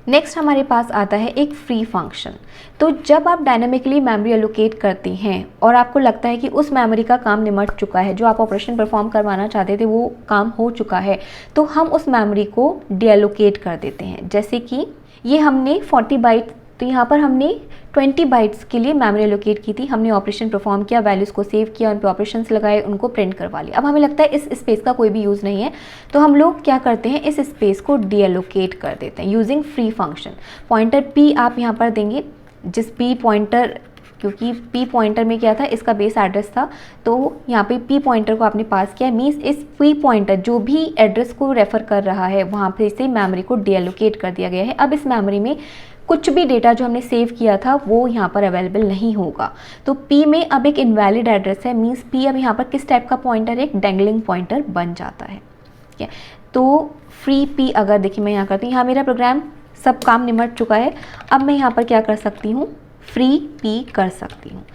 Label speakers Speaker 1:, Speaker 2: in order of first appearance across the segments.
Speaker 1: Next हमारे पास आता है एक फ्री फंक्शन। तो जब आप डायनामिकली मेमोरी एलोकेट करते हैं और आपको लगता है कि उस मेमोरी का काम निमट चुका है, जो आप ऑपरेशन परफॉर्म करवाना चाहते थे वो काम हो चुका है, तो हम उस मेमोरी को डीएलोकेट कर देते हैं। जैसे कि ये हमने 40 बाइट, तो यहाँ पर हमने 20 बाइट्स के लिए मेमोरी एलोकेट की थी, हमने ऑपरेशन परफॉर्म किया, वैल्यूज़ को सेव किया, उन पर ऑपरेशंस लगाए, उनको प्रिंट करवा लिया। अब हमें लगता है इस स्पेस का कोई भी यूज़ नहीं है, तो हम लोग क्या करते हैं, इस स्पेस को डीएलोकेट कर देते हैं using free function. Pointer P आप यहाँ पर देंगे, जिस पी पॉइंटर, क्योंकि पी पॉइंटर में क्या था, इसका बेस एड्रेस था, तो यहाँ पे पी पॉइंटर को आपने पास किया, मीन्स इस पी पॉइंटर जो भी एड्रेस को रेफर कर रहा है वहाँ पे से मेमोरी को डीएलोकेट कर दिया गया है। अब इस मेमोरी में कुछ भी डेटा जो हमने सेव किया था वो यहाँ पर अवेलेबल नहीं होगा। तो P में अब एक इनवैलिड एड्रेस है, मीन्स P अब यहाँ पर किस टाइप का पॉइंटर, एक डेंगलिंग पॉइंटर बन जाता है। ठीक है, तो फ्री P अगर देखिए मैं यहाँ करती हूँ, यहाँ मेरा प्रोग्राम सब काम निमट चुका है। अब मैं यहाँ पर क्या कर सकती हूँ, फ्री P कर सकती हूँ।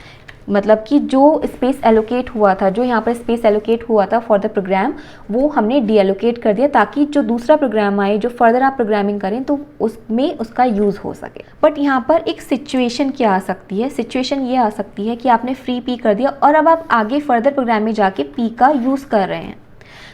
Speaker 1: मतलब कि जो स्पेस एलोकेट हुआ था, जो यहाँ पर स्पेस एलोकेट हुआ था फॉर द प्रोग्राम, वो हमने डी एलोकेट कर दिया, ताकि जो दूसरा प्रोग्राम आए, जो फर्दर आप प्रोग्रामिंग करें तो उसमें उसका यूज़ हो सके। बट यहाँ पर एक सिचुएशन क्या आ सकती है, सिचुएशन ये आ सकती है कि आपने फ्री P कर दिया और अब आप आगे फर्दर प्रोग्राम में जाके P का यूज़ कर रहे हैं,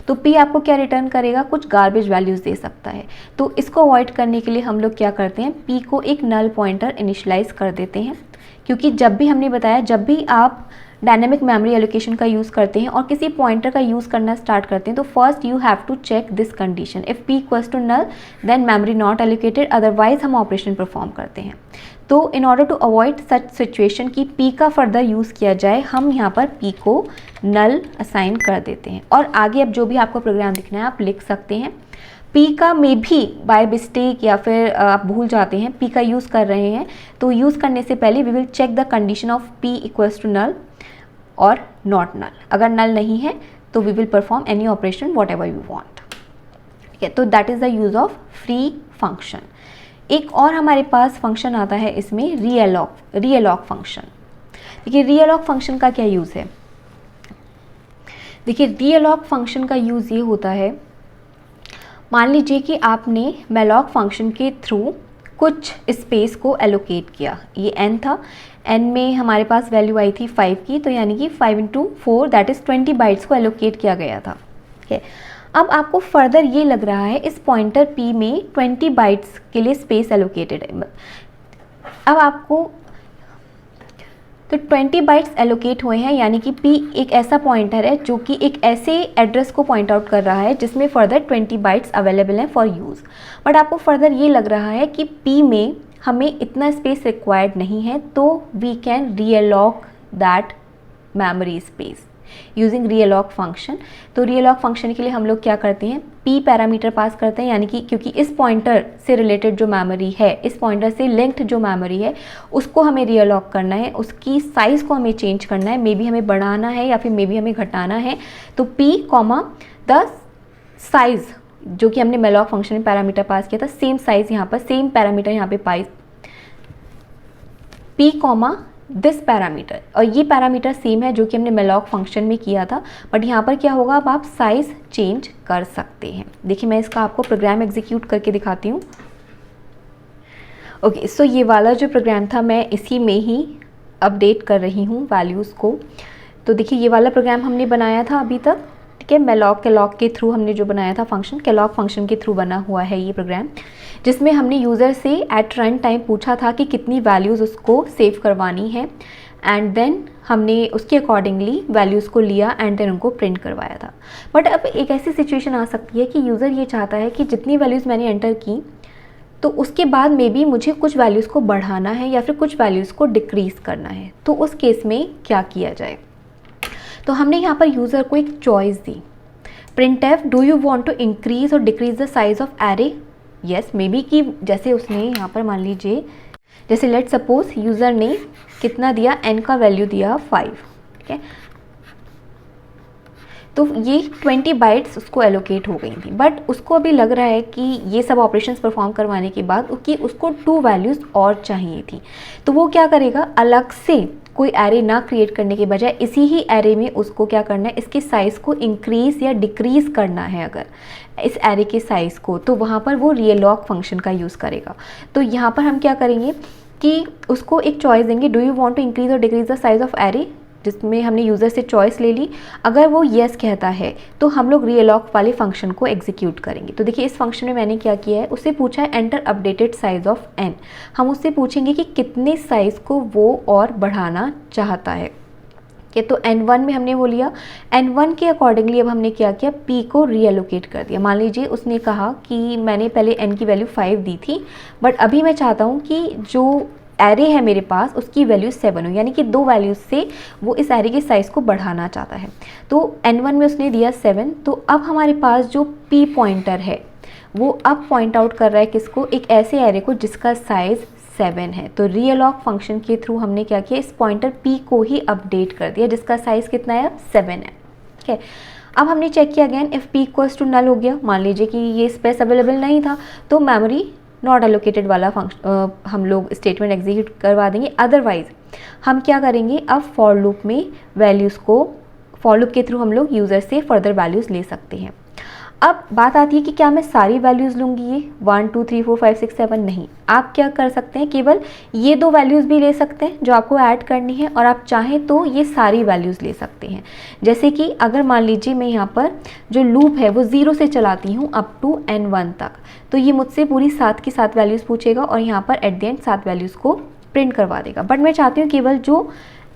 Speaker 1: तो P आपको क्या रिटर्न करेगा, कुछ गार्बेज वैल्यूज़ दे सकता है। तो इसको अवॉइड करने के लिए हम लोग क्या करते हैं, P को एक नल पॉइंटर इनिशियलाइज कर देते हैं, क्योंकि जब भी हमने बताया, जब भी आप डायनेमिक मेमोरी एलोकेशन का यूज़ करते हैं और किसी पॉइंटर का यूज़ करना स्टार्ट करते हैं, तो first you have to check this condition, if P equals to null then memory not allocated, otherwise हम ऑपरेशन परफॉर्म करते हैं। तो in order to avoid such situation कि P का फर्दर यूज़ किया जाए, हम यहाँ पर P को नल असाइन कर देते हैं और आगे अब जो भी आपको प्रोग्राम लिखना है आप लिख सकते हैं। P का में भी बाय मिस्टेक या फिर आप भूल जाते हैं P का यूज़ कर रहे हैं, तो यूज़ करने से पहले we will check the condition of P equals to null और नॉट नल। अगर नल नहीं है तो we will perform any operation whatever you want. ठीक है, तो that is the use of free function. एक और हमारे पास फंक्शन आता है इसमें, रीअलॉक फंक्शन। देखिए रीअलॉक फंक्शन का क्या यूज़ है, देखिए रीअलॉक फंक्शन का यूज़ ये होता है, मान लीजिए कि आपने मेलॉक फंक्शन के थ्रू कुछ स्पेस को एलोकेट किया, ये n था, n में हमारे पास वैल्यू आई थी 5 की, तो यानी कि 5 × 4 दैट इज़ 20 बाइट्स को एलोकेट किया गया था। ठीक है, अब आपको फर्दर ये लग रहा है इस पॉइंटर P में 20 बाइट्स के लिए स्पेस एलोकेटेड है। अब आपको तो 20 बाइट्स एलोकेट हुए हैं, यानी कि P एक ऐसा पॉइंटर है जो कि एक ऐसे एड्रेस को पॉइंट आउट कर रहा है जिसमें फर्दर 20 बाइट्स अवेलेबल हैं फॉर यूज़। बट आपको फर्दर ये लग रहा है कि P में हमें इतना स्पेस रिक्वायर्ड नहीं है, तो we can realloc that memory space using realloc function. तो रीअलॉक फंक्शन के लिए हम लोग क्या करते हैं, P पैरामीटर पास करते हैं, यानी कि क्योंकि इस पॉइंटर से रिलेटेड जो मेमोरी है, इस पॉइंटर से लिंक्ड जो मेमोरी है उसको हमें रीअलॉक करना है, उसकी साइज़ को हमें चेंज करना है, मे बी हमें बढ़ाना है या फिर मे बी हमें घटाना है। तो P द साइज़ जो कि हमने मेलॉक फंक्शन में पैरामीटर पास किया था, सेम साइज़ यहाँ पर, सेम पैरामीटर यहाँ पे पास P दिस पैरामीटर, और ये पैरामीटर सेम है जो कि हमने मेलॉक फंक्शन में किया था, बट यहाँ पर क्या होगा, अब आप साइज़ चेंज कर सकते हैं। देखिए मैं इसका आपको प्रोग्राम एग्जीक्यूट करके दिखाती हूँ। ओके, सो ये वाला जो प्रोग्राम था मैं इसी में ही अपडेट कर रही हूँ वैल्यूज़ को। तो देखिए ये वाला प्रोग्राम हमने बनाया था अभी तक, ठीक है, मेलॉक कैलॉक के थ्रू हमने जो बनाया था फंक्शन, कैलॉक फंक्शन के थ्रू बना हुआ है ये प्रोग्राम, जिसमें हमने यूज़र से एट रन टाइम पूछा था कि कितनी वैल्यूज़ उसको सेव करवानी है, एंड देन हमने उसके अकॉर्डिंगली वैल्यूज़ को लिया एंड देन उनको प्रिंट करवाया था। बट अब एक ऐसी सिचुएशन आ सकती है कि यूज़र ये चाहता है कि जितनी वैल्यूज़ मैंने एंटर की तो उसके बाद मे बी मुझे कुछ वैल्यूज़ को बढ़ाना है या फिर कुछ वैल्यूज़ को डिक्रीज़ करना है, तो उस केस में क्या किया जाए। तो हमने यहाँ पर यूज़र को एक चॉइस दी, printf do you want to increase or decrease the size of array. Yes, maybe कि जैसे उसने यहाँ पर मान लीजिए, जैसे लेट सपोज यूज़र ने कितना दिया, n का वैल्यू दिया 5, ठीक है, तो ये 20 बाइट्स उसको एलोकेट हो गई थी, बट उसको अभी लग रहा है कि ये सब ऑपरेशंस परफॉर्म करवाने के बाद कि उसको 2 वैल्यूज़ और चाहिए थी। तो वो क्या करेगा, अलग से कोई एरे ना क्रिएट करने के बजाय इसी ही एरे में उसको क्या करना है, इसके साइज़ को इंक्रीज़ या डिक्रीज़ करना है अगर इस एरे के साइज़ को, तो वहाँ पर वो रियलॉग फंक्शन का यूज़ करेगा। तो यहाँ पर हम क्या करेंगे कि उसको एक चॉइस देंगे, do you want to increase or decrease the size of array, जिसमें हमने यूज़र से चॉइस ले ली। अगर वो येस कहता है तो हम लोग रियलॉग वाले फंक्शन को एग्जीक्यूट करेंगे। तो देखिए इस फंक्शन में मैंने क्या किया है, उससे पूछा है enter updated size of n। हम उससे पूछेंगे कि कितने साइज़ को वो और बढ़ाना चाहता है। कि तो n1 में हमने वो लिया, n1 के अकॉर्डिंगली अब हमने क्या किया, p को रीएलोकेट कर दिया। मान लीजिए उसने कहा कि मैंने पहले n की वैल्यू 5 दी थी, बट अभी मैं चाहता हूँ कि जो एरे है मेरे पास उसकी वैल्यू 7 हो, यानी कि 2 वैल्यूज से वो इस एरे के साइज़ को बढ़ाना चाहता है। तो n1 में उसने दिया 7, तो अब हमारे पास जो p पॉइंटर है वो अब पॉइंट आउट कर रहा है किसको, एक ऐसे एरे को जिसका साइज़ 7 है। तो रियलॉग फंक्शन के थ्रू हमने क्या किया, इस पॉइंटर p को ही अपडेट कर दिया जिसका साइज़ कितना है, 7 है। ठीक है, अब हमने चेक किया again, if p equals to null हो गया, मान लीजिए कि ये स्पेस अवेलेबल नहीं था, तो मेमोरी नॉट एलोकेटेड वाला फंक्शन हम लोग स्टेटमेंट एग्जीक्यूट करवा देंगे। अदरवाइज हम क्या करेंगे, अब फॉर लूप में वैल्यूज़ को, फॉर लूप के थ्रू हम लोग यूज़र से फर्दर वैल्यूज़ ले सकते हैं। अब बात आती है कि क्या मैं सारी वैल्यूज़ लूँगी, ये 1 2 3 4 5 6 7 नहीं, आप क्या कर सकते हैं, केवल ये 2 वैल्यूज़ भी ले सकते हैं जो आपको ऐड करनी है, और आप चाहें तो ये सारी वैल्यूज़ ले सकते हैं। जैसे कि अगर मान लीजिए मैं यहाँ पर जो लूप है वो 0 से चलाती हूँ अप टू n1 तक, तो ये मुझसे पूरी 7 की 7 वैल्यूज़ पूछेगा और यहाँ पर एट द एंड 7 वैल्यूज़ को प्रिंट करवा देगा। बट मैं चाहती हूँ केवल जो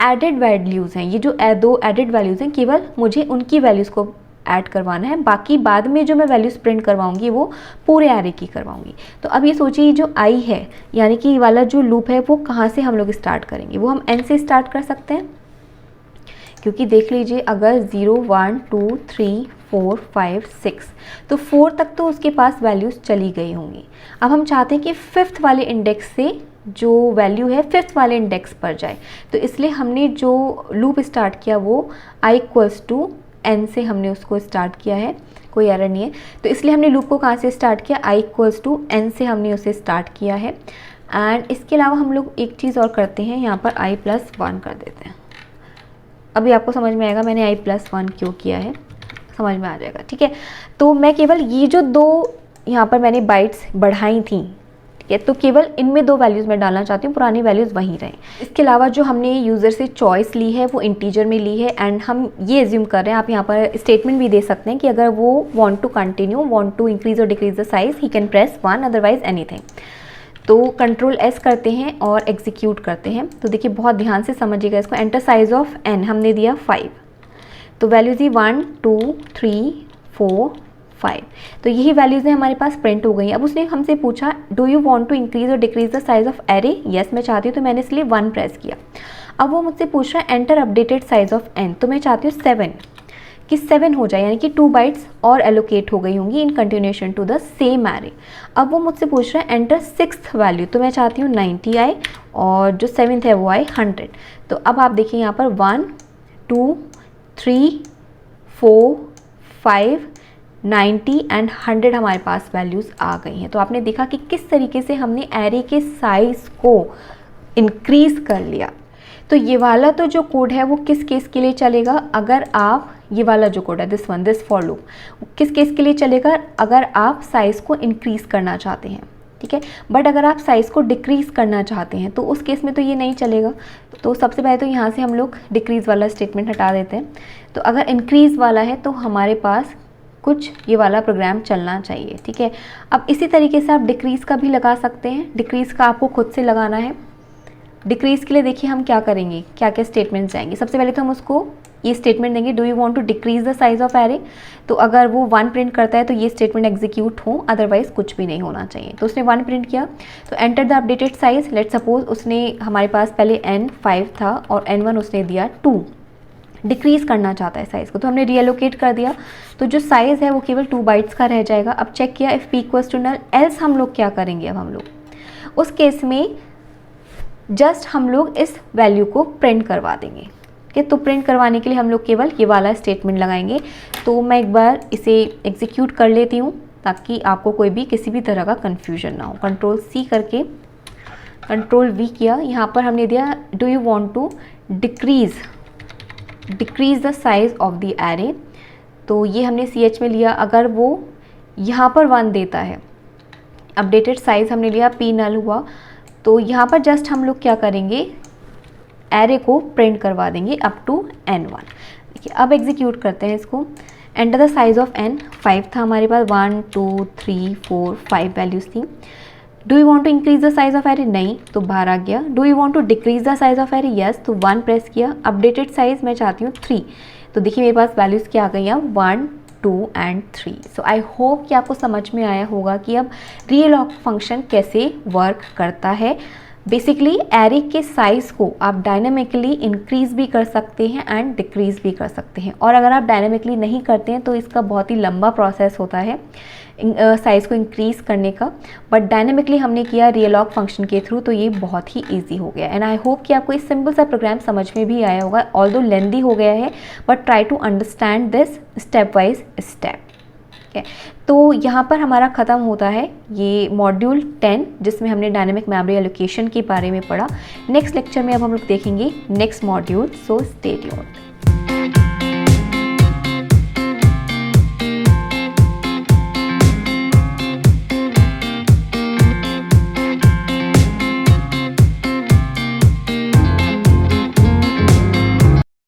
Speaker 1: एडेड वैल्यूज़ हैं, ये जो 2 एडेड वैल्यूज़ हैं, केवल मुझे उनकी वैल्यूज़ को ऐड करवाना है, बाकी बाद में जो मैं वैल्यूज़ प्रिंट करवाऊंगी वो पूरे एरे की करवाऊंगी। तो अब ये सोचिए जो i है, यानी कि ये वाला जो लूप है वो कहाँ से हम लोग स्टार्ट करेंगे, वो हम n से स्टार्ट कर सकते हैं, क्योंकि देख लीजिए अगर 0 1 2 3 4 5 6, तो 4 तक तो उसके पास वैल्यूज़ चली गई होंगी। अब हम चाहते हैं कि 5th वाले इंडेक्स से जो वैल्यू है 5th वाले इंडेक्स पर जाए, तो इसलिए हमने जो लूप स्टार्ट किया वो i इक्वल्स टू n से हमने उसको स्टार्ट किया है, कोई एरर नहीं है। तो इसलिए हमने लूप को कहाँ से स्टार्ट किया, i इक्वल्स टू n से हमने उसे स्टार्ट किया है। एंड इसके अलावा हम लोग एक चीज़ और करते हैं, यहाँ पर i प्लस 1 कर देते हैं। अभी आपको समझ में आएगा मैंने i प्लस 1 क्यों किया है, समझ में आ जाएगा। ठीक है, तो मैं केवल ये जो 2 यहाँ पर मैंने बाइट्स बढ़ाई थी, ठीक है, तो केवल इनमें 2 वैल्यूज़ मैं डालना चाहती हूँ, पुरानी वैल्यूज़ वहीं रहें। इसके अलावा जो हमने यूज़र से चॉइस ली है वो इंटीजर में ली है, एंड हम ये एज्यूम कर रहे हैं, आप यहाँ पर स्टेटमेंट भी दे सकते हैं कि अगर वो want to continue, want to increase or decrease the size, he can press 1, otherwise anything. तो कंट्रोल S करते हैं और एग्जीक्यूट करते हैं। तो देखिए बहुत ध्यान से समझिएगा इसको, एंटर साइज ऑफ n हमने दिया 5, तो वैल्यूज़ ही 1 2 3 4 5, तो यही वैल्यूज़ हैं हमारे पास प्रिंट हो गई। अब उसने हमसे पूछा do you want to increase or decrease the size of array, yes मैं चाहती हूँ, तो मैंने इसलिए 1 प्रेस किया। अब वो मुझसे पूछ रहा है enter updated size of n, तो मैं चाहती हूँ 7 कि 7 हो जाए, यानी कि 2 बाइट्स और एलोकेट हो गई होंगी in continuation to the same array. अब वो मुझसे पूछ रहा है एंटर 6th वैल्यू, तो मैं चाहती हूँ 90 आए और जो 7th है वो आए 100। तो अब आप देखिए यहाँ पर 1 2 3 4 5 90 एंड 100 हमारे पास वैल्यूज़ आ गई हैं। तो आपने देखा कि किस तरीके से हमने एरे के साइज़ को इंक्रीज़ कर लिया। तो ये वाला तो जो कोड है वो किस केस के लिए चलेगा, अगर आप ये वाला जो कोड है दिस फॉर लूप, किस केस के लिए चलेगा, अगर आप साइज़ को इंक्रीज़ करना चाहते हैं, ठीक है। बट अगर आप साइज़ को डिक्रीज़ करना चाहते हैं तो उस केस में तो ये नहीं चलेगा। तो सबसे पहले तो यहाँ से हम लोग डिक्रीज़ वाला स्टेटमेंट हटा देते हैं। तो अगर इंक्रीज़ वाला है तो हमारे पास कुछ ये वाला प्रोग्राम चलना चाहिए, ठीक है। अब इसी तरीके से आप डिक्रीज़ का भी लगा सकते हैं, डिक्रीज़ का आपको खुद से लगाना है। डिक्रीज़ के लिए देखिए हम क्या करेंगे, क्या क्या स्टेटमेंट्स जाएंगे। सबसे पहले तो हम उसको ये स्टेटमेंट देंगे, do you want to decrease the size of array, तो अगर वो 1 प्रिंट करता है तो ये स्टेटमेंट एग्जीक्यूट हो, अदरवाइज कुछ भी नहीं होना चाहिए। तो उसने 1 प्रिंट किया, तो enter the updated size. Let suppose उसने हमारे पास पहले n 5 था और n1 उसने दिया 2, डिक्रीज़ करना चाहता है साइज़ को, तो हमने रीएलोकेट कर दिया। तो जो साइज़ है वो केवल 2 बाइट्स का रह जाएगा। अब चेक किया if p equals to null, else हम लोग क्या करेंगे, अब हम लोग उस केस में जस्ट हम लोग इस वैल्यू को प्रिंट करवा देंगे, ओके, तो प्रिंट करवाने के लिए हम लोग केवल ये वाला स्टेटमेंट लगाएंगे। तो मैं एक बार इसे एग्जीक्यूट कर लेती हूँ ताकि आपको कोई भी किसी भी तरह का कन्फ्यूजन ना हो। कंट्रोल सी करके कंट्रोल वी किया। यहाँ पर हमने दिया do you want to decrease the size of the array. तो ये हमने सी एच में लिया। अगर वो यहाँ पर 1 देता है, अपडेटेड साइज़ हमने लिया, पी नल हुआ, तो यहाँ पर जस्ट हम लोग क्या करेंगे, एरे को प्रिंट करवा देंगे अप टू n1। देखिए अब एग्जीक्यूट करते हैं इसको। Enter the size of n, 5 था हमारे पास, 1 2 3 4 5 वैल्यूज़ थी। Do you want to increase the size of array, नहीं, तो बाहर आ गया। Do you want to decrease the size of array, yes, तो 1 प्रेस किया। अपडेटेड साइज मैं चाहती हूँ 3, तो देखिए मेरे पास वैल्यूज़ क्या आ गई हैं, 1 2 एंड 3। सो आई होप कि आपको समझ में आया होगा कि अब realoc फंक्शन कैसे वर्क करता है। बेसिकली एरे के साइज़ को आप डायनामिकली इंक्रीज़ भी कर सकते हैं एंड डिक्रीज़ भी कर सकते हैं, और अगर आप डायनामिकली नहीं करते हैं तो इसका बहुत ही लंबा प्रोसेस होता है साइज़ को इंक्रीज़ करने का। बट डायनामिकली हमने किया realoc फंक्शन के थ्रू, तो ये बहुत ही ईजी हो गया। एंड आई होप कि आपको इस सिंपल सा प्रोग्राम समझ में भी आया होगा, ऑल्दो लेंदी हो गया है, but try to understand this step by step. तो यहाँ पर हमारा ख़त्म होता है ये मॉड्यूल 10, जिसमें हमने डायनेमिक मेमोरी एलोकेशन के बारे में पढ़ा। नेक्स्ट लेक्चर में अब हम लोग देखेंगे next module, so stay tuned.